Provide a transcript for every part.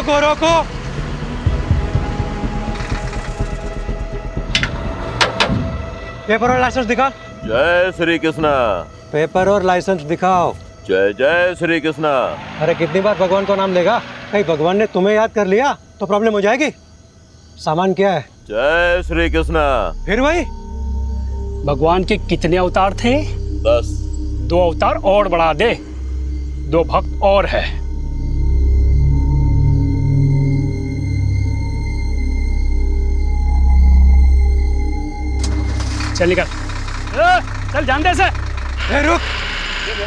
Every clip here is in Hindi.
रोको रोको। पेपर और लाइसेंस दिखा। जय श्री कृष्णा। पेपर और लाइसेंस दिखाओ। जय जय श्री कृष्णा। अरे कितनी बार भगवान को नाम लेगा? कहीं भगवान ने तुम्हें याद कर लिया तो प्रॉब्लम हो जाएगी। सामान क्या है? जय श्री कृष्णा। फिर वही। भगवान के कितने अवतार थे? 10। 2 अवतार और बढ़ा दे, 2 भक्त और है। चल निकल। चल जान दे से। रुक,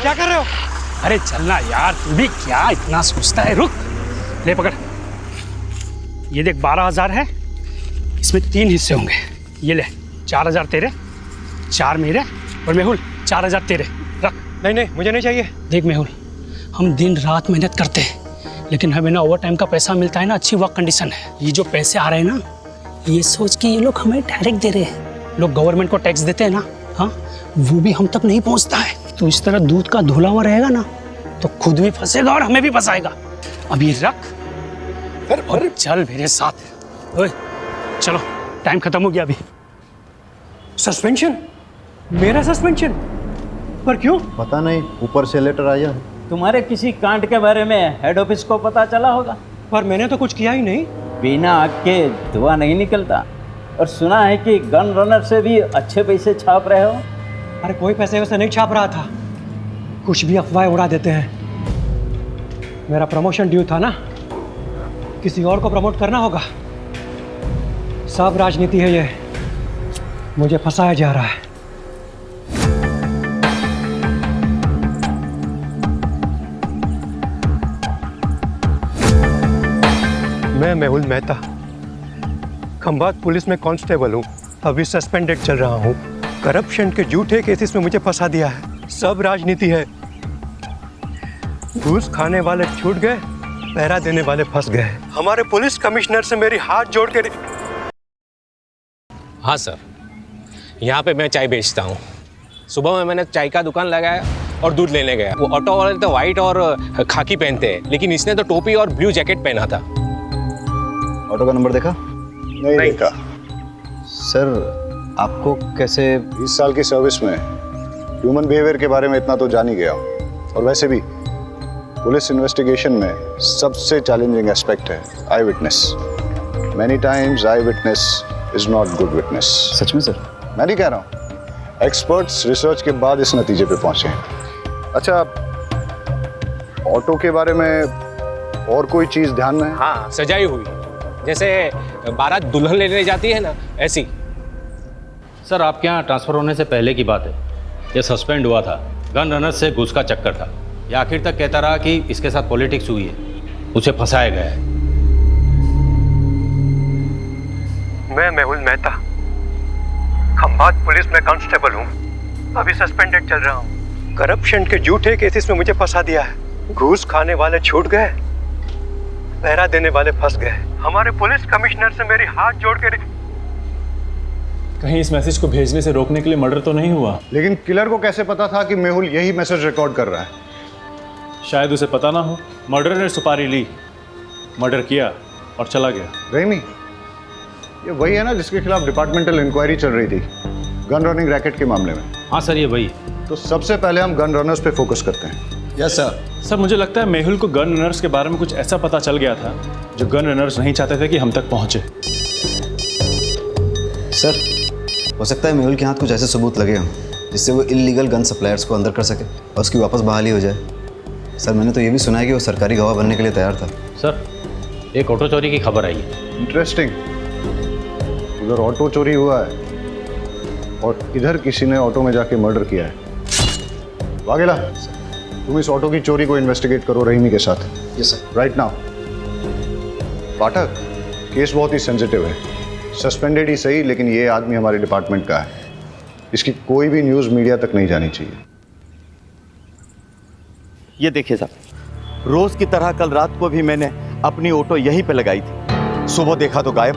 क्या कर रहे हो? अरे चलना यार, तू भी क्या इतना सोचता है? रुक, ले पकड़। ये देख 12,000 है, इसमें 3 हिस्से होंगे। ये ले 4,000 तेरे, 4 मेरे, और मेहुल 4,000 तेरे। रख। नहीं नहीं, मुझे नहीं चाहिए। देख मेहुल, हम दिन रात मेहनत करते हैं, लेकिन हमें ना ओवर टाइम का पैसा मिलता है ना, अच्छी वर्क कंडीशन है। ये जो पैसे आ रहे हैं ना, ये सोच के ये लोग हमें डायरेक्ट दे रहे हैं। लोग गवर्नमेंट को टैक्स देते हैं ना, हाँ, वो भी हम तक नहीं पहुंचता है। तो इस तरह दूध का धुला हुआ रहेगा ना, तो खुद भी फंसेगा और हमें भी फंसाएगा। अब ये रख और चल मेरे साथ। ओए चलो, टाइम खत्म हो गया अभी। सस्पेंशन? मेरा सस्पेंशन? पर क्यों? पता नहीं, ऊपर से लेटर आया है। तुम्हारे किसी कांड के बारे में हेड ऑफिस को पता चला होगा। पर मैंने तो कुछ किया ही नहीं। बिना आग के धुआं नहीं निकलता। और सुना है कि गन रनर से भी अच्छे पैसे छाप रहे हो। अरे कोई पैसे वैसे नहीं छाप रहा था, कुछ भी अफवाहें उड़ा देते हैं। मेरा प्रमोशन ड्यू था ना, किसी और को प्रमोट करना होगा। सब राजनीति है ये, मुझे फंसाया जा रहा है। मैं मेहुल मेहता, खंभात पुलिस में कांस्टेबल हूँ। अभी सस्पेंडेड चल रहा हूँ। करप्शन के झूठे केसेस में मुझे फंसा दिया है। सब राजनीति है। घूस खाने वाले छूट गए, पहरा देने वाले फंस गए। हमारे पुलिस कमिश्नर से मेरी हाथ जोड़ के। हाँ सर, यहाँ पे मैं चाय बेचता हूँ। सुबह में मैंने चाय का दुकान लगाया और दूध लेने गया। वो ऑटो वाले तो वाइट और खाकी पहनते हैं, लेकिन इसने तो टोपी और ब्लू जैकेट पहना था। ऑटो का नंबर देखा? नहीं देखा। सर, आपको कैसे? 20 साल की सर्विस में ह्यूमन बिहेवियर के बारे में इतना तो जान ही गया हूँ। और वैसे भी पुलिस इन्वेस्टिगेशन में सबसे चैलेंजिंग एस्पेक्ट है eyewitness. Many times eyewitness is not good witness. सच में सर? मैं नहीं कह रहा हूँ, एक्सपर्ट्स रिसर्च के बाद इस नतीजे पे पहुंचे हैं। अच्छा, ऑटो के बारे में और कोई चीज़ ध्यान में है? हाँ, सजाई हुई, जैसे बारात दुल्हन लेने जाती है ना, ऐसी। सर, आपके यहाँ ट्रांसफ़र होने से पहले की बात है। ये सस्पेंड हुआ था, गन रनर से घूस का चक्कर था। ये आखिर तक कहता रहा कि इसके साथ पॉलिटिक्स हुई है, उसे फंसाया गया है। मैं मेहुल मेहता, खंभात पुलिस में कांस्टेबल हूँ। अभी सस्पेंडेड चल रहा हूँ। करप्शन के झूठे केसेस में मुझे फंसा दिया है। घूस खाने वाले छूट गए, पहरा देने वाले फंस गए। हमारे पुलिस कमिश्नर से मेरी हाथ जोड़ के। कहीं इस मैसेज को भेजने से रोकने के लिए मर्डर तो नहीं हुआ? लेकिन किलर को कैसे पता था कि मेहुल यही मैसेज रिकॉर्ड कर रहा है? शायद उसे पता ना हो। मर्डर ने सुपारी ली, मर्डर किया और चला गया। रहीमी, ये वही है ना जिसके खिलाफ डिपार्टमेंटल इंक्वायरी चल रही थी गन रनिंग रैकेट के मामले में? हाँ सर, ये वही। तो सबसे पहले हम गन रनर्स पे फोकस करते हैं। Yes sir. सर, मुझे लगता है मेहुल को गन रनर्स के बारे में कुछ ऐसा पता चल गया था जो गन रनर्स नहीं चाहते थे कि हम तक पहुंचे। सर, हो सकता है मेहुल के हाथ कुछ ऐसे सबूत लगे हों जिससे वो इल्लीगल गन सप्लायर्स को अंदर कर सके और उसकी वापस बहाली हो जाए। सर, मैंने तो ये भी सुना है कि वो सरकारी गवाह बनने के लिए तैयार था। सर, एक ऑटो चोरी की खबर आई है। इंटरेस्टिंग। उधर ऑटो चोरी हुआ है और इधर किसी ने ऑटो में जाके मर्डर किया है। वाघेला, तुम इस ऑटो की चोरी को इन्वेस्टिगेट करो रहीमी के साथ। Yes sir. Right now. Pathak, case बहुत ही सेंसिटिव है। सस्पेंडेड ही सही, लेकिन ये आदमी हमारे डिपार्टमेंट का है। इसकी कोई भी न्यूज़ मीडिया तक नहीं जानी चाहिए। ये देखिए साहब, रोज की तरह कल रात को भी मैंने अपनी ऑटो यहीं पे लगाई थी। सुबह देखा तो गायब।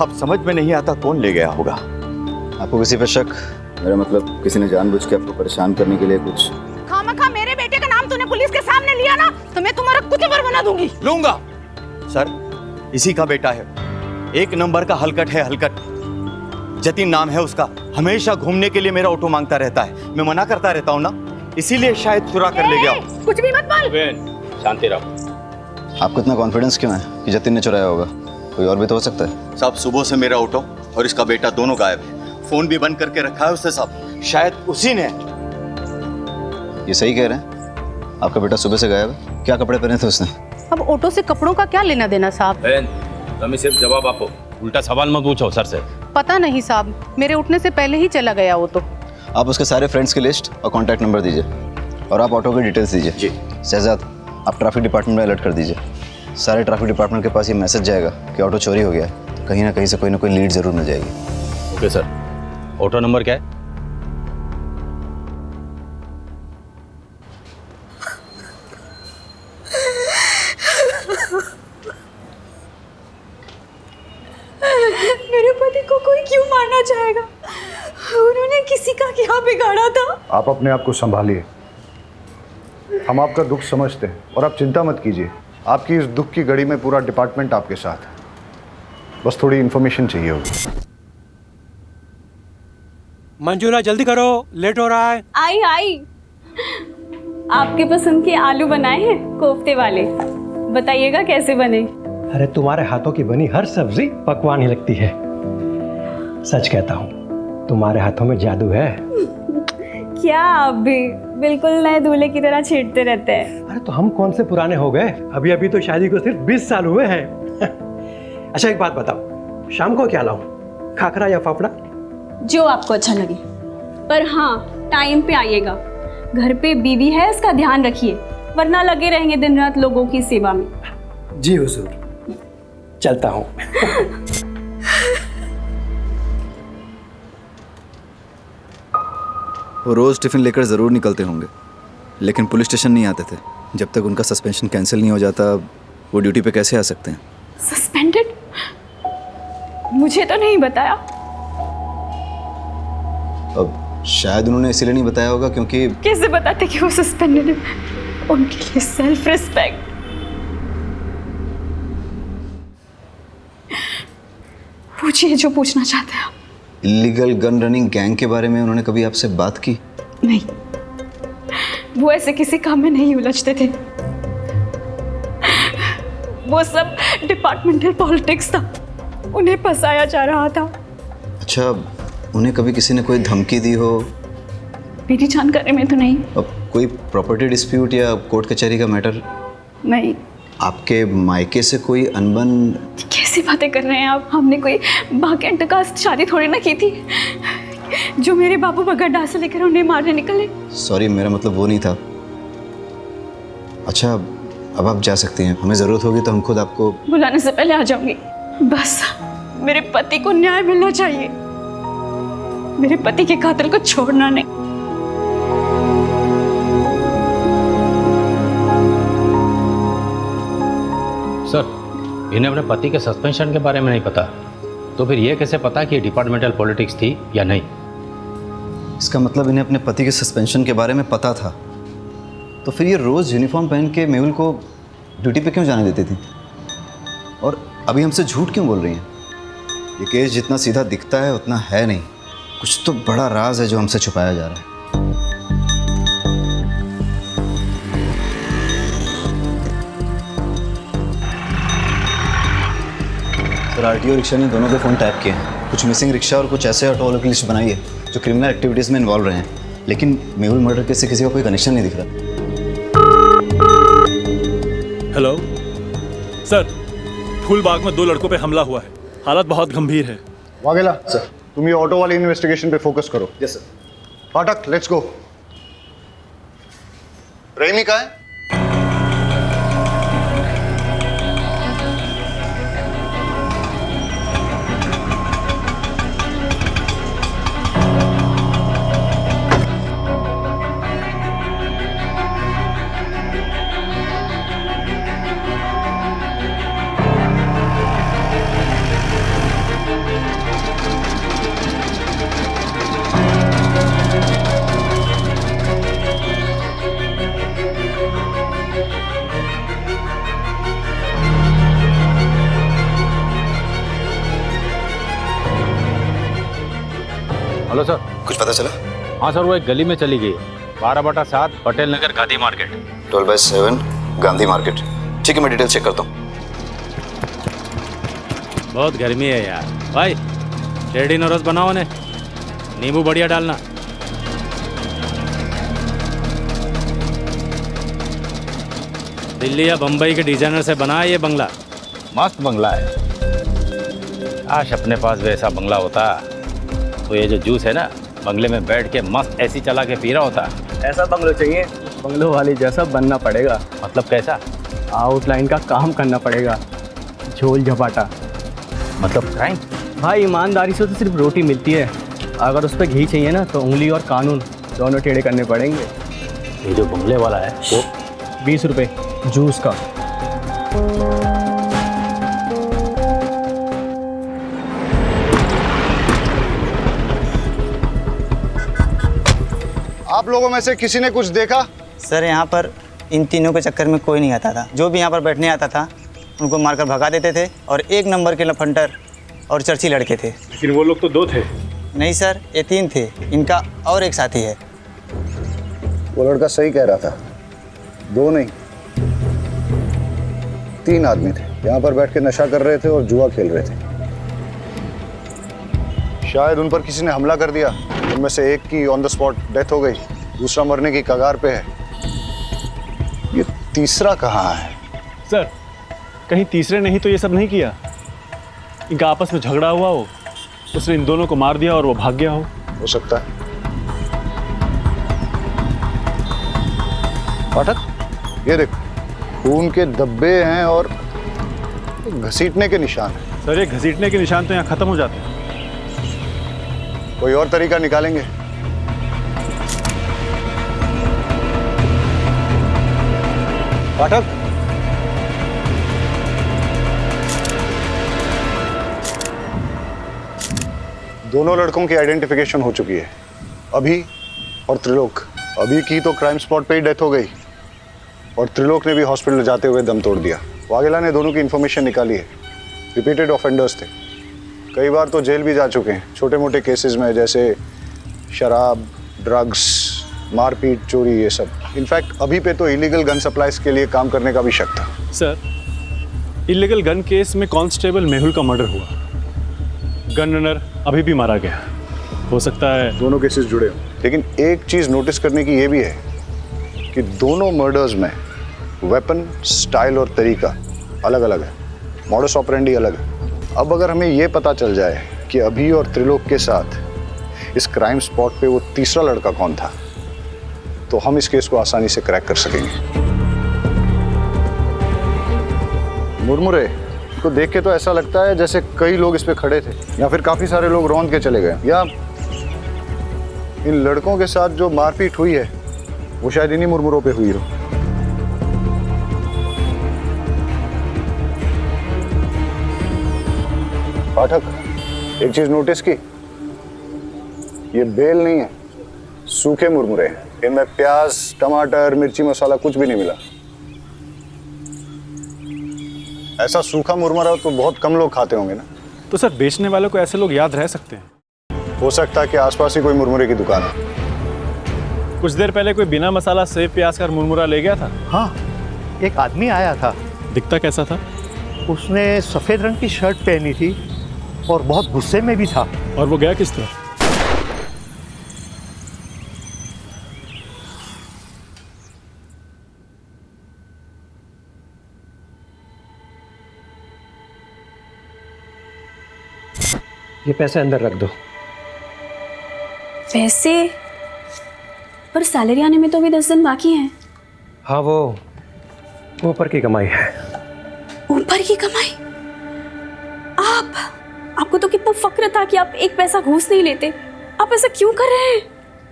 अब समझ में नहीं आता कौन ले गया होगा। आपको किसी पे शक? मेरा मतलब किसी ने जानबूझ के आपको परेशान करने के लिए कुछ? खामखा मेरे बेटे का नाम तूने पुलिस के सामने लिया ना, तो मैं तुम्हारा कुचबर बना दूंगी। लूंगा, सर इसी का बेटा है, एक नंबर का हलकट है, हलकट। जतिन नाम है उसका, हमेशा घूमने के लिए मेरा ऑटो मांगता रहता है, मैं मना करता रहता हूँ ना, इसीलिए शायद चुरा कर ले गया। कुछ भी मत बोल। शांति रहो। आपको इतना कॉन्फिडेंस क्यों है कि जतिन ने चुराया होगा? कोई और भी तो हो सकता है। साहब सुबह से मेरा ऑटो और इसका बेटा दोनों गायब है, फोन भी बंद करके रखा है उसने साहब, शायद उसी ने। ये सही कह रहे हैं? आपका बेटा सुबह से गायब है? क्या कपड़े पहने थे उसने? अब ऑटो से कपड़ों का क्या लेना देना साहब? बहन तुम्हें सिर्फ जवाब आपो, उल्टा सवाल मत पूछो सर से। पता नहीं साहब, मेरे उठने से पहले ही चला गया वो तो। आप उसके सारे फ्रेंड्स की लिस्ट और कॉन्टैक्ट नंबर दीजिए और आप ऑटो की डिटेल्स दीजिए। जी शहजाद, आप ट्रैफिक डिपार्टमेंट में अलर्ट कर दीजिए। सारे ट्रैफिक डिपार्टमेंट के पास ये मैसेज जाएगा कि ऑटो चोरी हो गया है, तो कहीं ना कहीं से कोई ना कोई लीड जरूर मिल जाएगी। ओके सर, ऑटो नंबर क्या है? मेरे पति को कोई क्यों मारना चाहेगा? उन्होंने किसी का क्या बिगाड़ा था? आप अपने आप को संभालिए, हम आपका दुख समझते हैं और आप चिंता मत कीजिए। आपकी इस दुख की घड़ी में पूरा डिपार्टमेंट आपके साथ है, बस थोड़ी इन्फॉर्मेशन चाहिए होगी। मंजूला जल्दी करो, लेट हो रहा है। आई आपके पसंद के आलू बनाए हैं, कोफ्ते वाले। बताइएगा कैसे बने? अरे तुम्हारे हाथों की बनी हर सब्जी पकवान ही लगती है। सच कहता हूँ, तुम्हारे हाथों में जादू है। क्या आप भी बिल्कुल नए दूल्हे की तरह छेड़ते रहते हैं। अरे तो हम कौन से पुराने हो गए? अभी अभी तो शादी को सिर्फ 20 साल हुए हैं। अच्छा एक बात बताओ, शाम को क्या लाऊं, खाखरा या फाफड़ा? जो आपको अच्छा लगे, पर हाँ टाइम पे आइएगा। घर पे बीवी है, इसका ध्यान रखिए, वरना लगे रहेंगे दिन रात लोगों की सेवा में। जी हुजूर, चलता हूँ। वो रोज़ टिफ़िन लेकर ज़रूर निकलते होंगे, लेकिन पुलिस स्टेशन नहीं आते थे। जब तक उनका सस्पेंशन कैंसिल नहीं हो जाता, वो ड्यूटी पे कैसे आ सकते हैं? सस्पेंडेड? मुझे तो नहीं बताया। अब शायद उन्होंने इसीलिए नहीं बताया होगा क्योंकि कैसे बताते कि वो सस्पेंडेड है? उनके लिए सेल्फ रिस्पेक्ट। पूछिए जो पूछना चाहते हैं आप। इलीगल गन रनिंग गैंग के बारे में उन्होंने कभी आपसे बात की? नहीं, वो ऐसे किसी काम में नहीं उलझते थे। वो सब डिपार्टमेंटल पॉलिटिक्स था, उन्हें फंसाया जा रहा था। अच्छा, उन्हें कभी किसी ने कोई धमकी दी हो? मेरी जानकारी में तो नहीं। अब कोई प्रॉपर्टी डिस्प्यूट या कोर्ट कचहरी का मैटर? नहीं। आपके मायके से कोई अनबन? कैसी बातें कर रहे हैं आप? हमने कोई भाग्यंत का शादी थोड़ी ना की थी जो मेरे बाबू बगैर डांस लेकर उन्हें मारने निकले। सॉरी, मेरा मतलब वो नहीं था। अच्छा, अब आप जा सकती हैं, हमें ज़रूरत होगी तो हम खुद आपको बुलाने से पहले आ जाऊंगी। बस मेरे पति को न्याय मिलना चाहिए, मेरे पति के कातिल को छोड़ना नहीं। सर, इन्हें अपने पति के सस्पेंशन के बारे में नहीं पता, तो फिर ये कैसे पता कि ये डिपार्टमेंटल पॉलिटिक्स थी या नहीं? इसका मतलब इन्हें अपने पति के सस्पेंशन के बारे में पता था, तो फिर ये रोज़ यूनिफॉर्म पहन के मेहुल को ड्यूटी पे क्यों जाने देती थी? और अभी हमसे झूठ क्यों बोल रही हैं? ये केस जितना सीधा दिखता है उतना है नहीं, कुछ तो बड़ा राज है जो हमसे छुपाया जा रहा है। सर, आरटीओ रिक्शा ने दोनों के फ़ोन टैप किए हैं। कुछ मिसिंग रिक्शा और कुछ ऐसे ऑटो वालों की लिस्ट बनाई है जो क्रिमिनल एक्टिविटीज़ में इन्वॉल्व रहे हैं, लेकिन मेहुल मर्डर केस से किसी का कोई कनेक्शन नहीं दिख रहा। हेलो सर, फूलबाग में 2 लड़कों पे हमला हुआ है, हालत बहुत गंभीर है। वाघेला सर, तुम ये ऑटो वाली इन्वेस्टिगेशन पे फोकस करो। Yes sir. फाटक, लेट्स गो। रेमी कहाँ है? Hello sir. कुछ पता चला? हाँ सर, वो एक गली में चली गई, 12/7 पटेल नगर गांधी मार्केट। 12/7 गांधी मार्केट। ठीक है, मैं डिटेल चेक करता हूँ। बहुत गर्मी है यार भाई, रेडी नोरस बनाओ ने, नींबू बढ़िया डालना। दिल्ली या बम्बई के डिजाइनर से बना है ये बंगला, मस्त बंगला है। काश अपने पास वैसा बंगला होता तो ये जो जूस है ना, बंगले में बैठ के मस्त एसी चला के पी रहा होता। ऐसा बंगलो चाहिए, बंगलो वाली जैसा बनना पड़ेगा। मतलब कैसा? आउटलाइन का काम करना पड़ेगा, झोल झपाटा। मतलब क्राइम? भाई ईमानदारी से तो सिर्फ रोटी मिलती है, अगर उस पर घी चाहिए ना तो उंगली और कानून दोनों टेढ़े करने पड़ेंगे। ये जो बंगले वाला है वो 20 रुपये जूस का। आप लोगों में से किसी ने कुछ देखा? सर यहाँ पर इन तीनों के चक्कर में कोई नहीं आता था। जो भी यहाँ पर बैठने आता था उनको मारकर भगा देते थे, और 1 नंबर के लफंटर और चर्ची लड़के थे। लेकिन वो लोग तो 2 थे। नहीं सर, ये 3 थे, इनका और एक साथी है। वो लड़का सही कह रहा था, 2 नहीं 3 आदमी थे, यहाँ पर बैठ के नशा कर रहे थे और जुआ खेल रहे थे। शायद उन पर किसी ने हमला कर दिया, उनमें से एक की ऑन द स्पॉट डेथ हो गई, दूसरा मरने की कगार पे है। ये तीसरा कहाँ है? सर कहीं तीसरे नहीं तो ये सब नहीं किया, इनका आपस में झगड़ा हुआ हो, उसने इन दोनों को मार दिया और वो भाग गया हो सकता है। पाठक, ये देख, खून के धब्बे हैं और घसीटने के निशान हैं। सर ये घसीटने के निशान तो यहाँ खत्म हो जाते हैं। कोई और तरीका निकालेंगे। पाठक, दोनों लड़कों की आइडेंटिफिकेशन हो चुकी है, अभी और त्रिलोक। अभी की तो क्राइम स्पॉट पे ही डेथ हो गई, और त्रिलोक ने भी हॉस्पिटल जाते हुए दम तोड़ दिया। वाघेला ने दोनों की इन्फॉर्मेशन निकाली है, रिपीटेड ऑफेंडर्स थे, कई बार तो जेल भी जा चुके हैं छोटे मोटे केसेस में, जैसे शराब, ड्रग्स, मारपीट, चोरी, ये सब। इनफैक्ट अभी पे तो इलीगल गन सप्लाईज के लिए काम करने का भी शक था। सर इलीगल गन केस में कांस्टेबल मेहुल का मर्डर हुआ, गन रनर अभी भी मारा गया, हो सकता है दोनों केसेस जुड़े हो। लेकिन एक चीज नोटिस करने की ये भी है कि दोनों मर्डर्स में वेपन, स्टाइल और तरीका अलग अलग है, मॉडस ऑपरेंडी अलग है। अब अगर हमें ये पता चल जाए कि अभी और त्रिलोक के साथ इस क्राइम स्पॉट पे वो तीसरा लड़का कौन था, तो हम इस केस को आसानी से क्रैक कर सकेंगे। मुरमुरे को देख के तो ऐसा लगता है जैसे कई लोग इस पे खड़े थे, या फिर काफी सारे लोग रौंद के चले गए, या इन लड़कों के साथ जो मारपीट हुई है वो शायद इन्हीं मुरमुरों पे हुई हो। पाठक, एक चीज नोटिस की, ये बेल नहीं है, सूखे मुरमुरे हैं, इनमें प्याज, टमाटर, मिर्ची मसाला कुछ भी नहीं मिला। ऐसा सूखा मुरमुरा तो बहुत कम लोग खाते होंगे ना। तो सर बेचने वालों को ऐसे लोग याद रह सकते हैं? हो सकता है कि आसपास ही कोई मुरमुरे की दुकान है। कुछ देर पहले कोई बिना मसाला सेब प्याज का मुरमुरा ले गया था। हाँ, एक आदमी आया था। दिखता कैसा था? उसने सफ़ेद रंग की शर्ट पहनी थी और बहुत गुस्से में भी था। और वो गया किस तरह? ये पैसे अंदर रख दो। वैसे पर सैलरी आने में तो अभी 10 दिन बाकी हैं। हाँ, वो ऊपर की कमाई है। ऊपर की कमाई? आपको तो कितना फक्र था कि आप एक पैसा घूस नहीं लेते, आप ऐसा क्यों कर रहे हैं?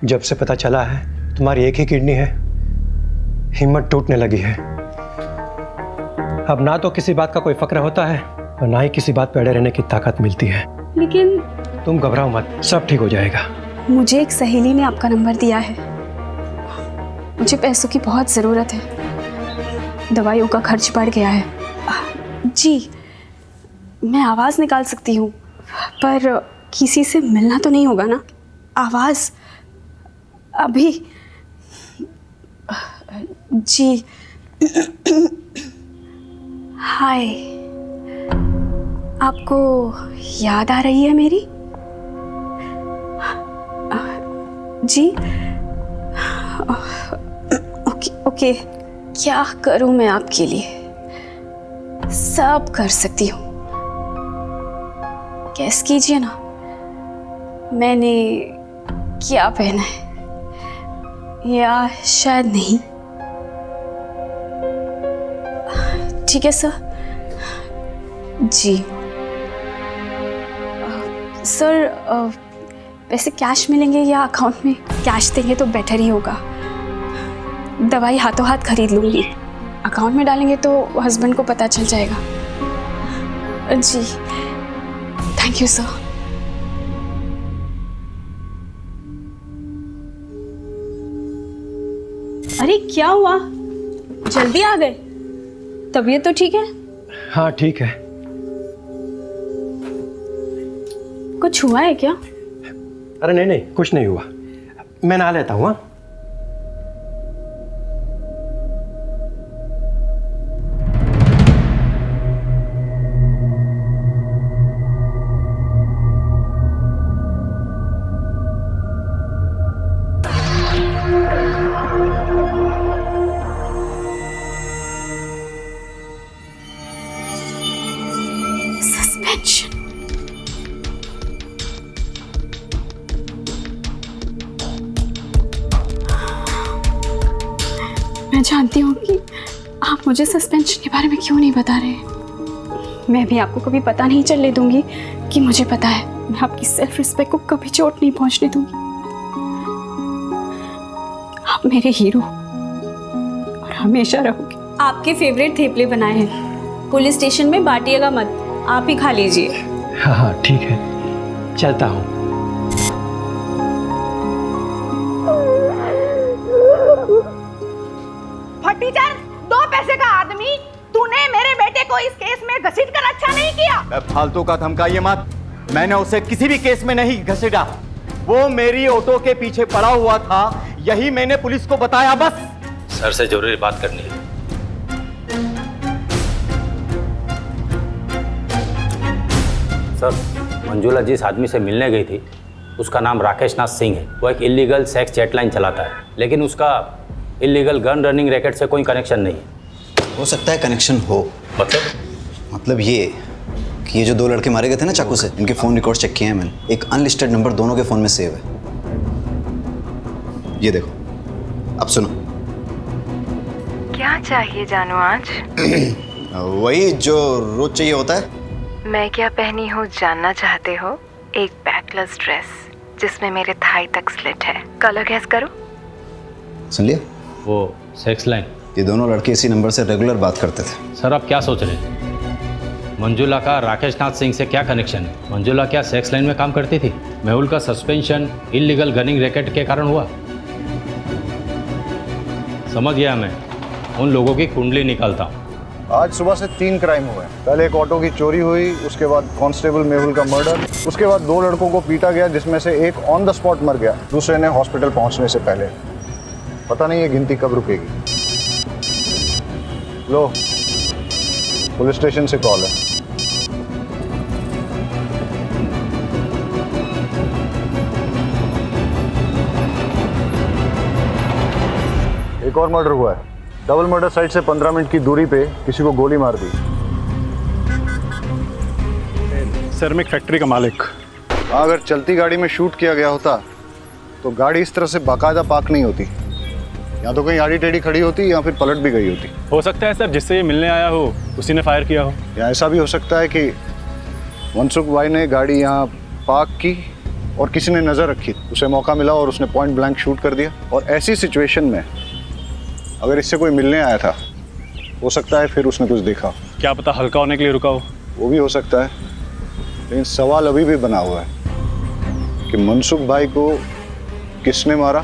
जब से पता चला है तुम्हारी एक ही किडनी है, हिम्मत टूटने लगी है। अब ना तो किसी बात का कोई फक्र होता है और ना ही किसी बात पे अड़े रहने की ताकत मिलती है। लेकिन तुम घबराओ मत, सब ठीक हो जाएगा। मुझे एक सहेली ने आपका नंबर दिया है, मुझे पैसों की बहुत ज़रूरत है, दवाइयों का खर्च बढ़ गया है। जी, मैं आवाज़ निकाल सकती हूँ, पर किसी से मिलना तो नहीं होगा ना? आवाज़ अभी जी हाय, आपको याद आ रही है मेरी? जी ओके, क्या करूं मैं आपके लिए? सब कर सकती हूँ। गैस कीजिए ना, मैंने क्या पहना है, या शायद नहीं। ठीक है सर। जी सर, पैसे कैश मिलेंगे या अकाउंट में? कैश देंगे तो बेटर ही होगा। दवाई हाथों हाथ खरीद लूँगी, अकाउंट में डालेंगे तो हस्बैंड को पता चल जाएगा। जी थैंक यू सर। अरे क्या हुआ, जल्दी आ गए? तबीयत तो ठीक है? हाँ ठीक है। कुछ हुआ है क्या? अरे नहीं नहीं, कुछ नहीं हुआ, मैं नहा लेता हूँ। मैं जानती हूँ कि आप मुझे सस्पेंशन के बारे में क्यों नहीं बता रहे। मैं भी आपको कभी पता नहीं चलने दूंगी कि मुझे पता है। मैं आपकी सेल्फ रिस्पेक्ट को कभी चोट नहीं पहुंचने दूंगी। आप मेरे हीरो और हमेशा रहोगे। आपके फेवरेट थेपले बनाए हैं, पुलिस स्टेशन में बांटिएगा मत, आप ही खा लीजिए। हाँ हाँ ठीक है, चलता हूँ। फटीचर, 2 पैसे का आदमी, तूने मेरे बेटे को इस केस में घसीटकर अच्छा नहीं किया। फालतू का धमकाइए मत, मैंने उसे किसी भी केस में नहीं घसीटा। वो मेरी ऑटो के पीछे पड़ा हुआ था, यही मैंने पुलिस को बताया बस। सर से जरूरी बात करनी है। सर, मंजुला जिस आदमी से मिलने गई थी उसका नाम राकेश नाथ सिंह है। वो एक इलीगल सेक्स चैटलाइन चलाता है, लेकिन उसका इलीगल गन रनिंग रैकेट से कोई कनेक्शन नहीं है। हो सकता है कनेक्शन हो। मतलब ये कि ये जो 2 लड़के मारे गए थे ना चाकू से, इनके फ़ोन रिकॉर्ड चेक किए हैं मैंने। एक अनलिस्टेड नंबर दोनों के फ़ोन में सेव है। ये देखो, अब सुनो। क्या चाहिए जानू आज? वही जो रोज चाहिए होता है। मैं क्या पहनी हूँ जानना चाहते हो? एक बैकलेस ड्रेस जिसमें मेरे थाई तक स्लिट है। कलर गैस करो। सुन लिया? वो सेक्स लाइन। ये दोनों लड़के इसी नंबर से रेगुलर बात करते थे। सर आप क्या सोच रहे हैं? मंजुला का राकेश नाथ सिंह से क्या कनेक्शन है? मंजुला क्या सेक्स लाइन में काम करती थी? मेहुल का सस्पेंशन इलीगल गनिंग रैकेट के कारण हुआ। समझ गया, मैं उन लोगों की कुंडली निकालता हूँ। आज सुबह से 3 क्राइम हुए। पहले एक ऑटो की चोरी हुई, उसके बाद कांस्टेबल मेहुल का मर्डर, उसके बाद 2 लड़कों को पीटा गया जिसमें से एक ऑन द स्पॉट मर गया, दूसरे ने हॉस्पिटल पहुंचने से पहले। पता नहीं ये गिनती कब रुकेगी। लो, पुलिस स्टेशन से कॉल है। एक और मर्डर हुआ है। डबल मर्डर साइट से 15 मिनट की दूरी पे किसी को गोली मार दी। सर, मैं एक फैक्ट्री का मालिक। अगर चलती गाड़ी में शूट किया गया होता तो गाड़ी इस तरह से बाकायदा पार्क नहीं होती। या तो कहीं आड़ी टेढ़ी खड़ी होती या फिर पलट भी गई होती। हो सकता है सर जिससे ये मिलने आया हो उसी ने फायर किया हो। या ऐसा भी हो सकता है कि मनसुख भाई ने गाड़ी यहाँ पार्क की और किसी ने नज़र रखी, उसे मौका मिला और उसने पॉइंट ब्लैंक शूट कर दिया। और ऐसी सिचुएशन में अगर इससे कोई मिलने आया था, हो सकता है फिर उसने कुछ देखा। क्या पता हल्का होने के लिए रुका हो। वो भी हो सकता है, लेकिन सवाल अभी भी बना हुआ है कि मनसुख भाई को किसने मारा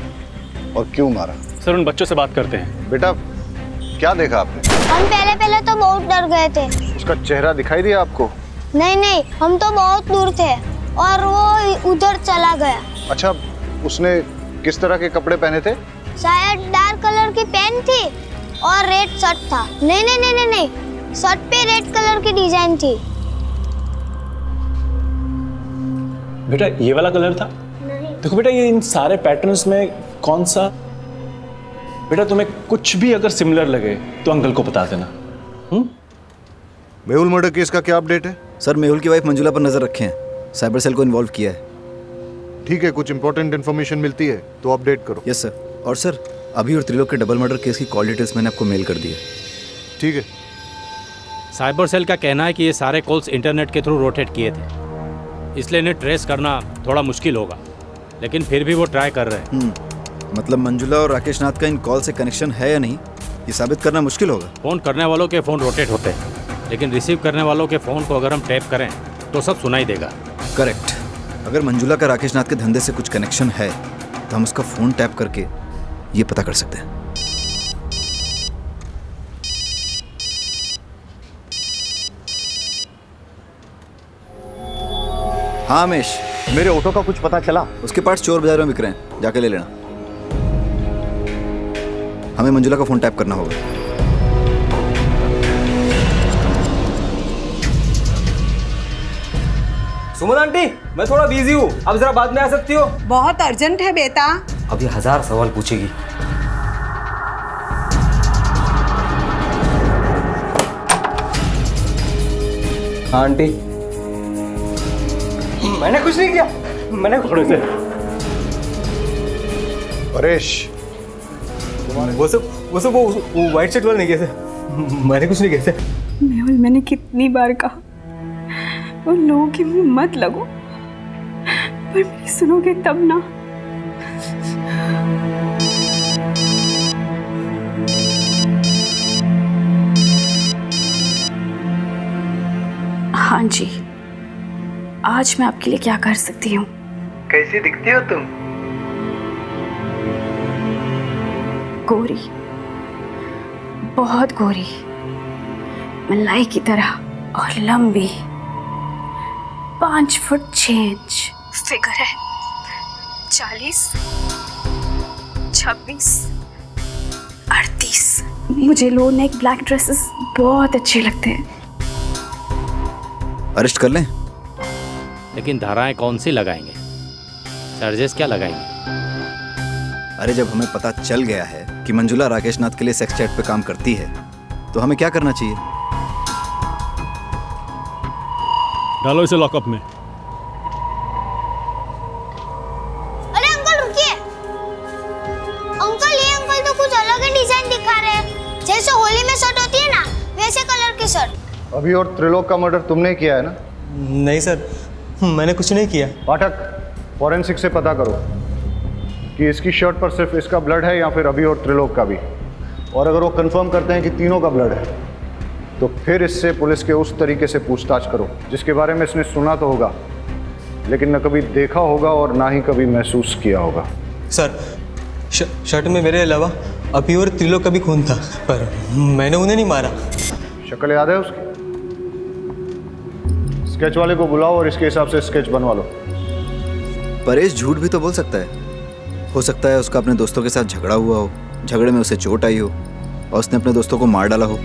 और क्यों मारा। सर, उन बच्चों से बात करते हैं। बेटा, क्या देखा आपने? हम पहले तो बहुत डर गए थे। उसका चेहरा दिखाई दिया आपको? नहीं, हम तो बहुत दूर थे और वो उधर चला गया। अच्छा, उसने किस तरह के कपड़े पहने थे? शायद डार्क कलर की पैंट थी और रेड शर्ट था। नहीं नहीं नहीं नहीं नहीं, शर्ट पे रेड कलर की डिजाइन थी। बेटा ये वाला कलर था? देखो बेटा, ये इन सारे पैटर्न्स में कौन सा? बेटा तुम्हें कुछ भी अगर सिमिलर लगे तो अंकल को बता देना। मेहुल मर्डर केस का क्या अपडेट है? सर मेहुल की वाइफ मंजुला पर नजर रखे हैं, साइबर सेल को इन्वॉल्व किया है। ठीक है, कुछ इंपॉर्टेंट इन्फॉर्मेशन मिलती है तो अपडेट करो। Yes sir. और सर अभी और त्रिलोक के डबल मर्डर केस की कॉल डिटेल्स मैंने आपको मेल कर दी है। ठीक है। साइबर सेल का कहना है कि ये सारे कॉल्स इंटरनेट के थ्रू रोटेट किए थे, इसलिए इन्हें ट्रेस करना थोड़ा मुश्किल होगा, लेकिन फिर भी वो ट्राई कर रहे हैं। मतलब मंजुला और राकेश नाथ का इन कॉल से कनेक्शन है या नहीं, ये साबित करना मुश्किल होगा। फ़ोन करने वालों के फ़ोन रोटेट होते हैं, लेकिन रिसीव करने वालों के फ़ोन को अगर हम टैप करें तो सब सुनाई देगा। करेक्ट। अगर मंजुला का राकेश नाथ के धंधे से कुछ कनेक्शन है तो हम उसका फ़ोन टैप करके ये पता कर सकते हैं। हाँ रमेश, मेरे ऑटो का कुछ पता चला? उसके पार्ट्स चोर बाजार में बिक रहे हैं, जाके ले लेना। हमें मंजुला का फोन टैप करना होगा। सुमन आंटी, मैं थोड़ा बिजी हूँ, अब जरा बाद में आ सकती हो? बहुत अर्जेंट है बेटा। अब ये 1000 सवाल पूछेगी। हाँ आंटी, मैंने कुछ नहीं किया, मैंने थोड़े से परेश, वो वाइट शर्ट वाले नहीं कैसे? मैंने कुछ नहीं कैसे? मेहुल, मैंने कितनी बार कहा उन लोगों के मुंह मत लगो, पर मेरी सुनोगे तब ना। हाँ जी, आज मैं आपके लिए क्या कर सकती हूँ? कैसी दिखती हो तुम? गोरी, बहुत गोरी, मलाई की तरह और लंबी, 5 फुट 6 इंच फिगर है, 40, 26, 38। मुझे लो नेक ब्लैक ड्रेसेस बहुत अच्छे लगते हैं। अरेस्ट कर लें? लेकिन धाराएं कौन सी लगाएंगे, चार्जेस क्या लगाएंगे? अरे जब हमें पता चल गया है कि मंजुला राकेश नाथ के लिए सेक्स चैट पे काम करती है तो हमें क्या करना चाहिए? डालो इसे लॉकअप में। अरे अंकल रुकिए, अंकल ये अंकल तो कुछ अलग ही डिजाइन दिखा रहे हैं, जैसे होली में शर्ट होती है ना वैसे कलर की शर्ट। अभी और त्रिलोक का मर्डर तुमने किया है ना? नहीं सर, मैंने कुछ नहीं किया। पाठक, फॉरेंसिक से पता करो कि इसकी शर्ट पर सिर्फ इसका ब्लड है या फिर अभी और त्रिलोक का भी। और अगर वो कंफर्म करते हैं कि तीनों का ब्लड है तो फिर इससे पुलिस के उस तरीके से पूछताछ करो जिसके बारे में इसने सुना तो होगा लेकिन न कभी देखा होगा और ना ही कभी महसूस किया होगा। सर, शर्ट में मेरे अलावा अभी और त्रिलोक का भी खून था, पर मैंने उन्हें नहीं मारा। शक्ल याद है उसकी? स्केच वाले को बुलाओ और इसके हिसाब से स्केच बनवा लो। परेश झूठ भी तो बोल सकता है। हो सकता है उसका अपने दोस्तों के साथ झगड़ा हुआ हो, झगड़े में उसे चोट आई हो और उसने अपने दोस्तों को मार डाला हो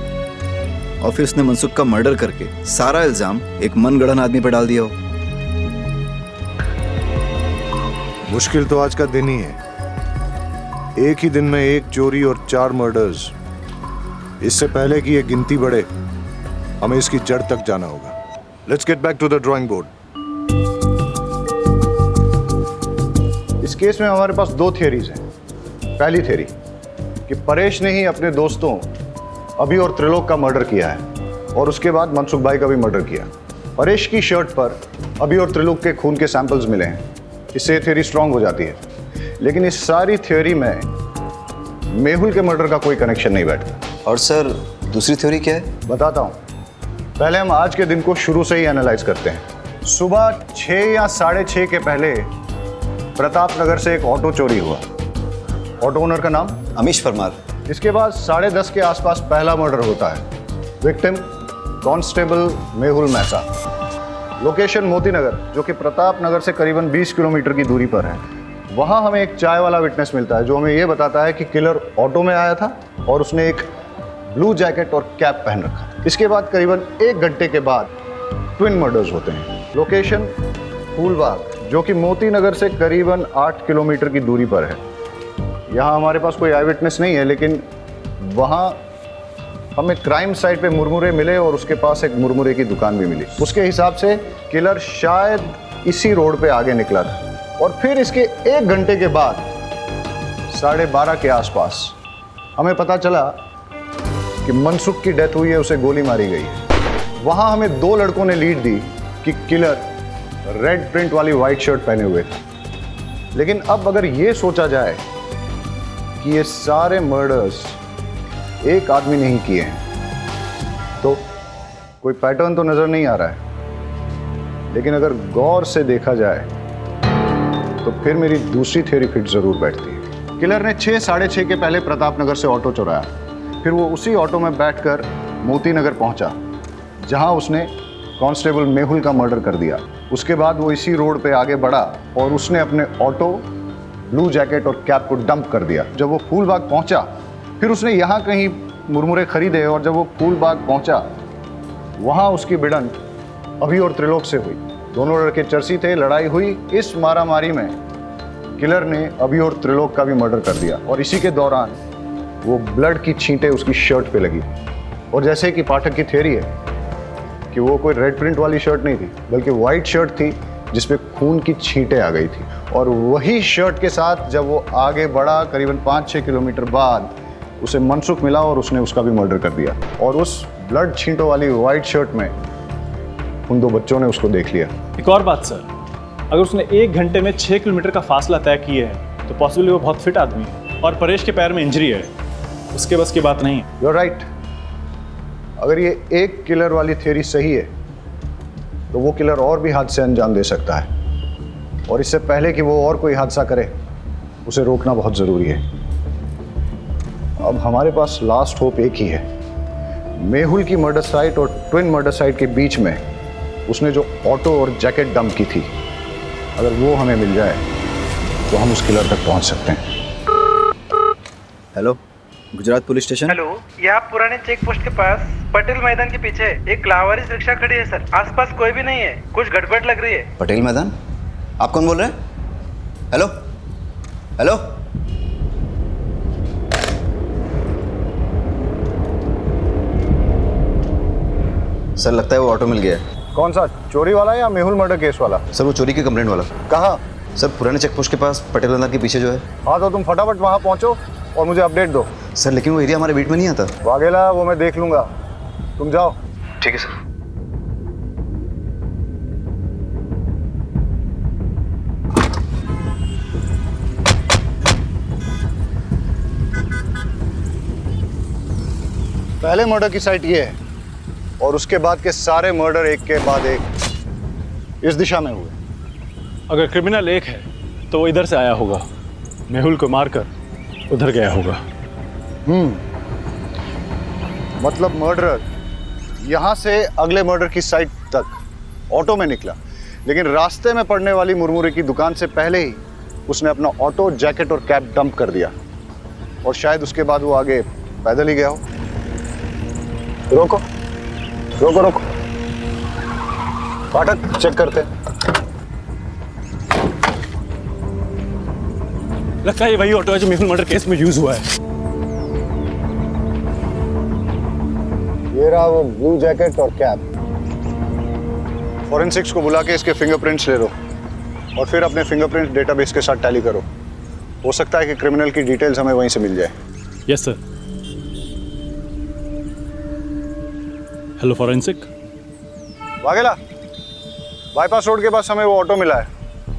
और फिर उसने मनसुख का मर्डर करके सारा इल्जाम एक मनगढ़ंत आदमी पर डाल दिया हो। मुश्किल तो आज का दिन ही है। एक ही दिन में 1 चोरी और 4 मर्डर्स। इससे पहले कि ये गिनती बढ़े हमें इसकी जड़ तक जाना होगा। Let's get back to the drawing board. इस केस में हमारे पास 2 थियरीज हैं। पहली थियरी कि परेश ने ही अपने दोस्तों अभी और त्रिलोक का मर्डर किया है और उसके बाद मनसुख भाई का भी मर्डर किया। परेश की शर्ट पर अभी और त्रिलोक के खून के सैंपल्स मिले हैं, इससे थियरी स्ट्रांग हो जाती है। लेकिन इस सारी थियरी में मेहुल के मर्डर का कोई कनेक्शन नहीं बैठता। और सर दूसरी थ्योरी क्या है? बताता हूँ। पहले हम आज के दिन को शुरू से ही एनालाइज करते हैं। सुबह 6 या 6:30 के पहले प्रताप नगर से एक ऑटो चोरी हुआ। ऑटो ओनर का नाम अमीश परमार। इसके बाद 10:30 के आसपास पहला मर्डर होता है। Victim constable Mehul Mehta. Location Moti Nagar, जो कि प्रताप नगर से करीबन 20 किलोमीटर की दूरी पर है। वहाँ हमें एक चाय वाला विटनेस मिलता है जो हमें ये बताता है कि किलर ऑटो में आया था और उसने एक ब्लू जैकेट और कैप पहन रखा। इसके बाद करीबन 1 घंटे के बाद ट्विन मर्डर्स होते हैं। लोकेशन फूलबाग, जो कि मोती नगर से करीबन 8 किलोमीटर की दूरी पर है। यहाँ हमारे पास कोई आई विटनेस नहीं है, लेकिन वहाँ हमें क्राइम साइट पे मुरमुरे मिले और उसके पास एक मुरमुरे की दुकान भी मिली। उसके हिसाब से किलर शायद इसी रोड पे आगे निकला था और फिर इसके 1 घंटे के बाद 12:30 के आसपास हमें पता चला कि मनसुख की डेथ हुई है, उसे गोली मारी गई है। वहाँ हमें 2 लड़कों ने लीड दी कि किलर रेड प्रिंट वाली वाइट शर्ट पहने हुए थे। लेकिन अब अगर ये सोचा जाए कि ये सारे मर्डर्स एक आदमी ने ही किए हैं तो कोई पैटर्न तो नजर नहीं आ रहा है। लेकिन अगर गौर से देखा जाए तो फिर मेरी दूसरी थ्योरी फिट जरूर बैठती है। किलर ने 6, 6:30 के पहले प्रताप नगर से ऑटो चुराया। फिर वो उसी ऑटो में बैठकर मोती नगर पहुंचा जहां उसने कांस्टेबल मेहुल का मर्डर कर दिया। उसके बाद वो इसी रोड पे आगे बढ़ा और उसने अपने ऑटो, ब्लू जैकेट और कैप को डंप कर दिया। जब वो फूलबाग पहुंचा फिर उसने यहाँ कहीं मुरमुरे खरीदे और जब वो फूलबाग पहुंचा वहाँ उसकी भिड़ंत अभी और त्रिलोक से हुई। दोनों लड़के चर्सी थे, लड़ाई हुई। इस मारामारी में किलर ने अभी और त्रिलोक का भी मर्डर कर दिया और इसी के दौरान वो ब्लड की छींटें उसकी शर्ट पे लगी। और जैसे कि पाठक की थ्योरी है कि वो कोई रेड प्रिंट वाली शर्ट नहीं थी बल्कि वाइट शर्ट थी जिसपे खून की छींटें आ गई थी। और वही शर्ट के साथ जब वो आगे बढ़ा करीबन 5-6 किलोमीटर बाद उसे मनसुख मिला और उसने उसका भी मर्डर कर दिया। और उस ब्लड छींटों वाली वाइट शर्ट में उन 2 बच्चों ने उसको देख लिया। एक और बात सर, अगर उसने 1 घंटे में 6 किलोमीटर का फासला तय किया है तो पॉसिबली वो बहुत फिट आदमी है और परेश के पैर में इंजरी है, उसके बस की बात नहीं है। You are right. अगर ये एक किलर वाली थ्योरी सही है तो वो किलर और भी हादसे अंजाम दे सकता है और इससे पहले कि वो और कोई हादसा करे उसे रोकना बहुत ज़रूरी है। अब हमारे पास लास्ट होप एक ही है। मेहुल की मर्डर साइट और ट्विन मर्डर साइट के बीच में उसने जो ऑटो और जैकेट डंप की थी, अगर वो हमें मिल जाए तो हम उस किलर तक पहुंच सकते हैं। Hello, Gujarat police station. Hello, ये आप पुराने चेक पोस्ट के पास पटेल मैदान के पीछे एक लावारिस रिक्शा खड़ी है सर। आसपास कोई भी नहीं है, कुछ गड़बड़ लग रही है। पटेल मैदान? आप कौन बोल रहे हैं? हेलो हेलो, सर लगता है वो ऑटो मिल गया है। कौन सा, चोरी वाला या मेहुल मर्डर केस वाला? सर वो चोरी की कंप्लेंट वाला। कहाँ? सर पुराने चेक पोस्ट के पास पटेल मैदान के पीछे जो है। हाँ तो तुम फटाफट वहाँ पहुँचो और मुझे अपडेट दो। सर लेकिन वो एरिया हमारे बीट में नहीं आता। वाघेला, वो मैं देख लूंगा, तुम जाओ। ठीक है सर। पहले मर्डर की साइट ये है और उसके बाद के सारे मर्डर एक के बाद एक इस दिशा में हुए। अगर क्रिमिनल एक है तो वो इधर से आया होगा, मेहुल को मारकर उधर गया होगा। मतलब मर्डरर यहाँ से अगले मर्डर की साइट तक ऑटो में निकला, लेकिन रास्ते में पड़ने वाली मुरमुरे की दुकान से पहले ही उसने अपना ऑटो, जैकेट और कैप डंप कर दिया और शायद उसके बाद वो आगे पैदल ही गया हो। रोको रोको रोको, पाठक चेक करते हैं। लगता है ये वही ऑटो है जो मेहुल मर्डर केस में यूज हुआ है। ये रहा वो ब्लू जैकेट और कैप। फॉरेंसिक्स को बुला के इसके फिंगरप्रिंट्स ले लो और फिर अपने फिंगरप्रिंट डेटाबेस के साथ टैली करो। हो सकता है कि क्रिमिनल की डिटेल्स हमें वहीं से मिल जाए। Yes sir. Hello forensic. Vaghela, bypass road के पास हमें वो ऑटो मिला है,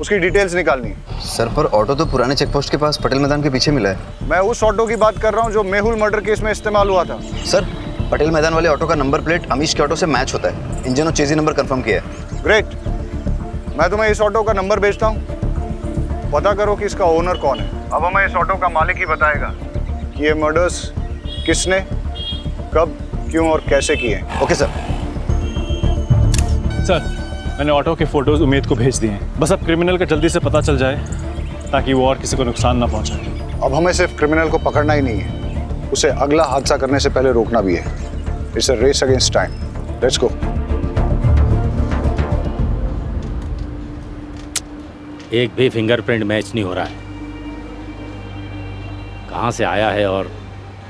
उसकी डिटेल्स निकालनी है। सर पर ऑटो तो पुराने चेक पोस्ट के पास पटेल मैदान के पीछे मिला है। मैं उस ऑटो की बात कर रहा हूँ जो मेहुल मर्डर केस में इस्तेमाल हुआ था। सर पटेल मैदान वाले ऑटो का नंबर प्लेट अमीश के ऑटो से मैच होता है। इंजन और चेजी नंबर कंफर्म किया है। ग्रेट, मैं तुम्हें इस ऑटो का नंबर भेजता हूँ, पता करो कि इसका ओनर कौन है। अब हमें इस ऑटो का मालिक ही बताएगा कि ये मर्डर्स किसने, कब, क्यों और कैसे किए हैं। Okay sir. सर मैंने ऑटो के फोटोज उमेद को भेज दिए हैं, बस अब क्रिमिनल का जल्दी से पता चल जाए ताकि वो और किसी को नुकसान ना पहुंचाए। अब हमें सिर्फ क्रिमिनल को पकड़ना ही नहीं है, उसे अगला हादसा करने से पहले रोकना भी है। It's a race against time. Let's go. एक भी फिंगरप्रिंट मैच नहीं हो रहा है। कहाँ से आया है और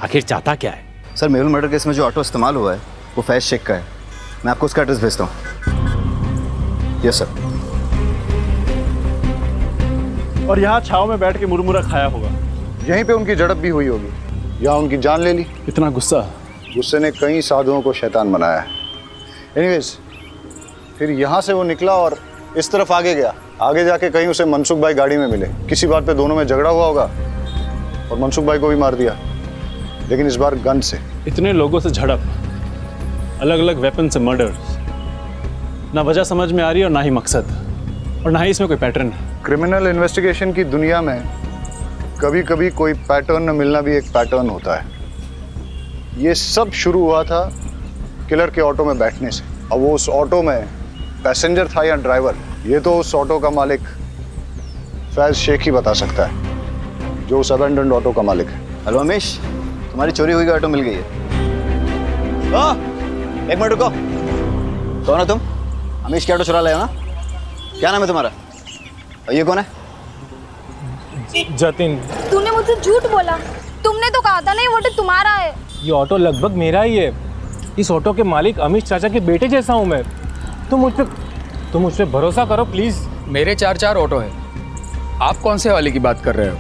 आखिर चाहता क्या है? सर, मेहुल मर्डर केस में जो ऑटो इस्तेमाल हुआ है वो फैज शेख का है। मैं आपको उसका एड्रेस भेजता हूँ। Yes sir. और यहाँ छाव में बैठ के मुरमुरा खाया होगा। यहीं पे उनकी झड़प भी हुई होगी, यहाँ उनकी जान ले ली। इतना गुस्सा? गुस्से ने कई साधुओं को शैतान बनाया है। एनीवेज, फिर यहाँ से वो निकला और इस तरफ आगे गया। आगे जाके कहीं उसे मनसुख भाई गाड़ी में मिले। किसी बात पे दोनों में झगड़ा हुआ होगा और मनसुख भाई को भी मार दिया, लेकिन इस बार गन से। इतने लोगों से झड़प, अलग अलग वेपन से मर्डर, ना वजह समझ में आ रही है और ना ही मकसद, और ना ही इसमें कोई पैटर्न है। क्रिमिनल इन्वेस्टिगेशन की दुनिया में कभी कभी कोई पैटर्न न मिलना भी एक पैटर्न होता है। ये सब शुरू हुआ था किलर के ऑटो में बैठने से। अब वो उस ऑटो में पैसेंजर था या ड्राइवर, ये तो उस ऑटो का मालिक फैज शेख ही बता सकता है, जो उस अबेंडन्ड ऑटो का मालिक है। हेलो अमीश, तुम्हारी चोरी हुई ऑटो मिल गई है। एक मिनट रुको। कौन हो तुम? अमीश की ऑटो चुरा लाए हो ना? क्या नाम है तुम्हारा? और ये कौन है? जतिन। तूने मुझसे झूठ बोला। तुमने तो कहा था नहीं वो ऑटो तुम्हारा है। ये ऑटो लगभग मेरा ही है। इस ऑटो के मालिक अमीश चाचा के बेटे जैसा हूँ मैं। तुम मुझ पे भरोसा करो प्लीज। मेरे 4 ऑटो है, आप कौन से वाले की बात कर रहे हो?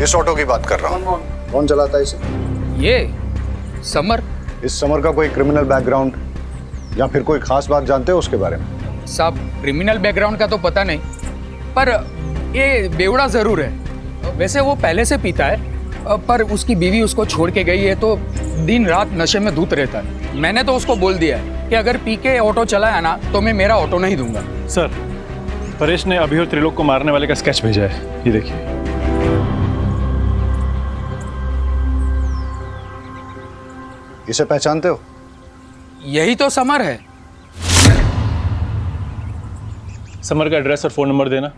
इस ऑटो की बात कर रहा हूँ। कौन चलाता है इसे? ये समर। इस समर का कोई क्रिमिनल बैकग्राउंड या फिर कोई खास बात जानते हो उसके बारे में? साहब, क्रिमिनल बैकग्राउंड का तो पता नहीं, पर ये बेवड़ा जरूर है। वैसे वो पहले से पीता है, पर उसकी बीवी उसको छोड़ के गई है तो दिन रात नशे में धूत रहता है। मैंने तो उसको बोल दिया है कि अगर पी के ऑटो चलाया ना तो मैं मेरा ऑटो नहीं दूंगा। सर, परेश ने अभी और त्रिलोक को मारने वाले का स्केच भेजा है, ये देखिए। इसे पहचानते हो? यही तो समर है। समर का एड्रेस और फोन नंबर देना।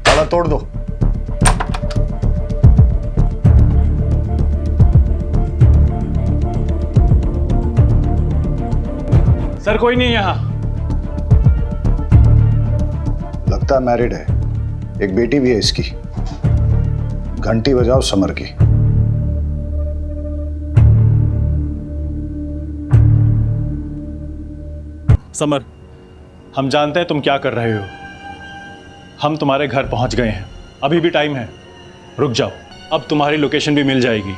ताला तोड़ दो। सर, कोई नहीं यहाँ। लगता मैरिड है, एक बेटी भी है इसकी। घंटी बजाओ समर की। समर, हम जानते हैं तुम क्या कर रहे हो। हम तुम्हारे घर पहुंच गए हैं, अभी भी टाइम है। रुक जाओ, अब तुम्हारी लोकेशन भी मिल जाएगी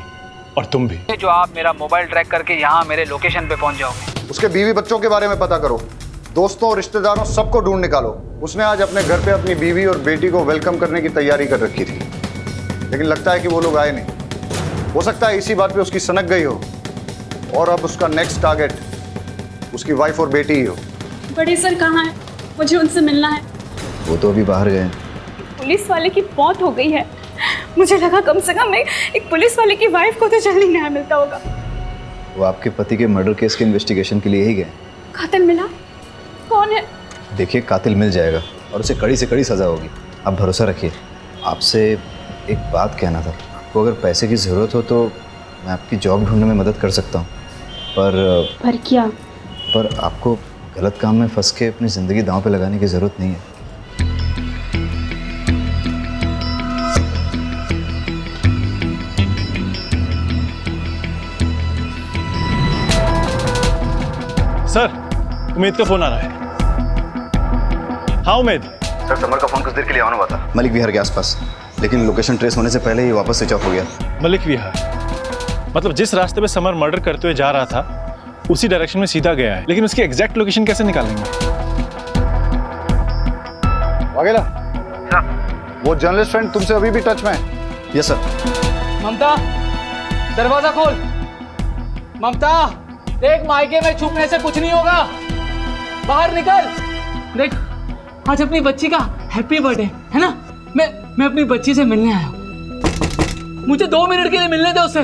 और तुम भी। जो आप मेरा मोबाइल ट्रैक करके यहाँ मेरे लोकेशन पे पहुंच जाओगे। उसके बीवी बच्चों के बारे में पता करो, दोस्तों और रिश्तेदारों सबको ढूंढ निकालो। उसने आज अपने घर पे अपनी बीवी और बेटी को वेलकम करने की तैयारी कर रखी थी, लेकिन लगता है कि वो लोग आए नहीं। हो सकता है इसी बात पे उसकी सनक गई हो और अब उसका नेक्स्ट टारगेट उसकी वाइफ और बेटी ही हो। बड़े सर कहाँ हैं? मुझे उनसे मिलना है। वो तो अभी बाहर गए। पुलिस वाले की मौत हो गई है। मुझे लगा कम से कम एक पुलिस वाले की वाइफ को तो जल्दी न्याय मिलता होगा। वो आपके पति के मर्डर केस के इन्वेस्टिगेशन के लिए ही गए। कातिल मिला? कौन है? देखिए, कातिल मिल जाएगा और उसे कड़ी से कड़ी सज़ा होगी। आप भरोसा रखिए। आपसे एक बात कहना था। आपको अगर पैसे की ज़रूरत हो तो मैं आपकी जॉब ढूंढने में मदद कर सकता हूँ, पर क्या? पर आपको गलत काम में फंस के अपनी ज़िंदगी दांव पे लगाने की ज़रूरत नहीं है। सर, उमेद का फोन आ रहा है। हाँ उमेद। सर, समर का फोन कुछ देर के लिए ऑन हुआ था मलिक विहार के आसपास, लेकिन लोकेशन ट्रेस होने से पहले ही वापस स्विच ऑफ हो गया। मलिक विहार मतलब जिस रास्ते पे समर मर्डर करते हुए जा रहा था उसी डायरेक्शन में सीधा गया है, लेकिन उसकी एग्जैक्ट लोकेशन कैसे निकालेंगे? वाघेला, वो जर्नलिस्ट फ्रेंड तुमसे अभी भी टच में है? Yes sir. ममता, दरवाजा खोल। ममता, देख, मायके में छुपने से कुछ नहीं होगा, बाहर निकल। देख, आज अपनी बच्ची का हैप्पी बर्थडे है ना? मैं अपनी बच्ची से मिलने आया हूँ। मुझे 2 मिनट के लिए मिलने दे उससे,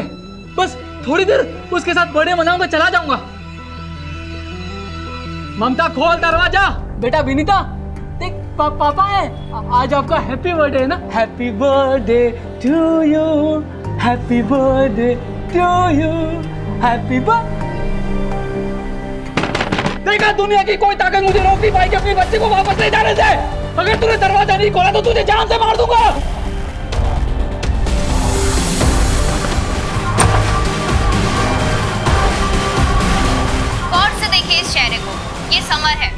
बस थोड़ी देर उसके साथ बर्थडे मनाऊंगा, चला जाऊंगा। ममता खोल दरवाजा। बेटा विनीता देख, पापा है, आज आपका हैप्पी बर्थडे है ना। Happy birthday to you, happy birthday to you, happy birthday. देखा, दुनिया की कोई ताकत मुझे रोक नहीं पाएगी अपने बच्चे को वापस ले जाने से। अगर तूने दरवाजा नहीं खोला तो तुझे जान से मार दूंगा। गौर से देखिए इस चेहरे को, ये समर है।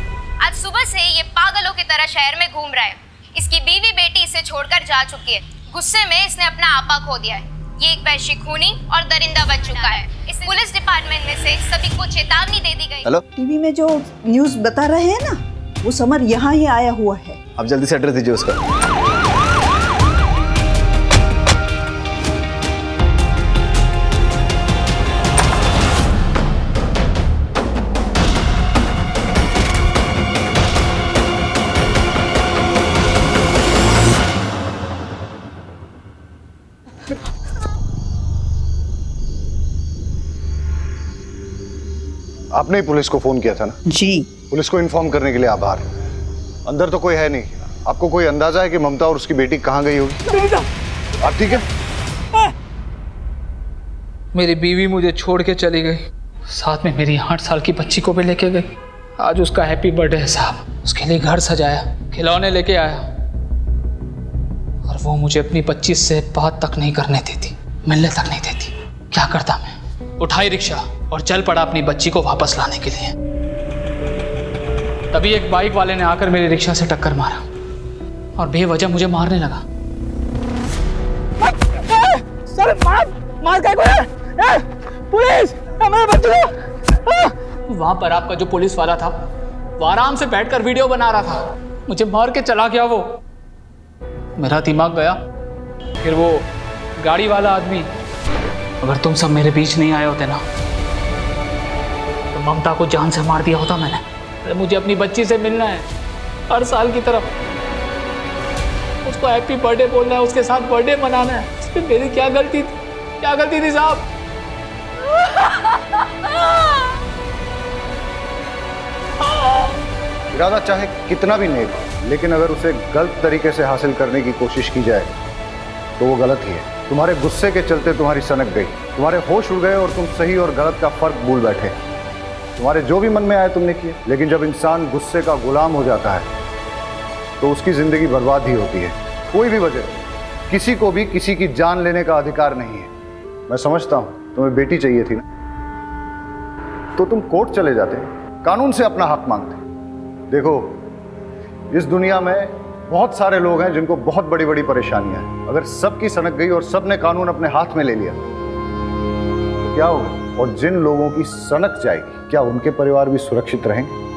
आज सुबह से ये पागलों की तरह शहर में घूम रहा है। इसकी बीवी बेटी इसे छोड़कर जा चुकी है। गुस्से में इसने अपना आपा खो दिया है। ये एक वैश्य खूनी और दरिंदा बन चुका है। इस पुलिस डिपार्टमेंट में से सभी को चेतावनी दे दी गई। हेलो, टीवी में जो न्यूज़ बता रहे हैं ना, वो समर यहाँ ही आया हुआ है। आप जल्दी से एड्रेस दीजिए उसका। आपने ही पुलिस को फोन किया था ना? जी। पुलिस को इन्फॉर्म करने के लिए आभार। अंदर तो कोई है नहीं। आपको कोई अंदाजा है कि ममता और उसकी बेटी कहाँ गई होगी? आप ठीक है? मेरी बीवी मुझे छोड़ के चली गई, साथ में मेरी 8 साल की बच्ची को भी लेके गई। आज उसका हैप्पी बर्थडे है साहब। उसके लिए घर सजाया, खिलौने लेके आया, और वो मुझे अपनी 25 से बात तक नहीं करने देती, मिलने तक नहीं देती। क्या करता मैं? उठाई रिक्शा और चल पड़ा अपनी बच्ची को वापस लाने के लिए। तभी एक बाइक वाले ने आकर मेरी रिक्शा से टक्कर मारा और बेवजह मुझे मारने लगा। सर मार क्या कोई? पुलिस, मेरे बच्चे को। वहां पर आपका जो पुलिस वाला था वो आराम से बैठकर वीडियो बना रहा था। मुझे मार के चला गया वो। मेरा दिमाग गया। फिर वो गाड़ी वाला आदमी, अगर तुम सब मेरे बीच नहीं आए होते ना तो ममता को जान से मार दिया होता मैंने। अरे मुझे अपनी बच्ची से मिलना है हर साल की तरफ। उसको हैप्पी बर्थडे बोलना है, उसके साथ बर्थडे मनाना है। इसमें मेरी क्या गलती थी? क्या गलती थी साहब? इरादा चाहे कितना भी नेक हो, लेकिन अगर उसे गलत तरीके से हासिल करने की कोशिश की जाए तो वो गलत ही है। तुम्हारे गुस्से के चलते तुम्हारी सनक गई, तुम्हारे होश उड़ गए और तुम सही और गलत का फर्क भूल बैठे। तुम्हारे जो भी मन में आए तुमने किए, लेकिन जब इंसान गुस्से का गुलाम हो जाता है तो उसकी जिंदगी बर्बाद ही होती है। कोई भी वजह, किसी को भी किसी की जान लेने का अधिकार नहीं है। मैं समझता हूं तुम्हें बेटी चाहिए थी ना, तो तुम कोर्ट चले जाते, कानून से अपना हक मांगते। देखो, इस दुनिया में बहुत सारे लोग हैं जिनको बहुत बड़ी बड़ी परेशानियां हैं। अगर सबकी सनक गई और सबने कानून अपने हाथ में ले लिया तो क्या होगा? और जिन लोगों की सनक जाएगी, क्या उनके परिवार भी सुरक्षित रहेंगे?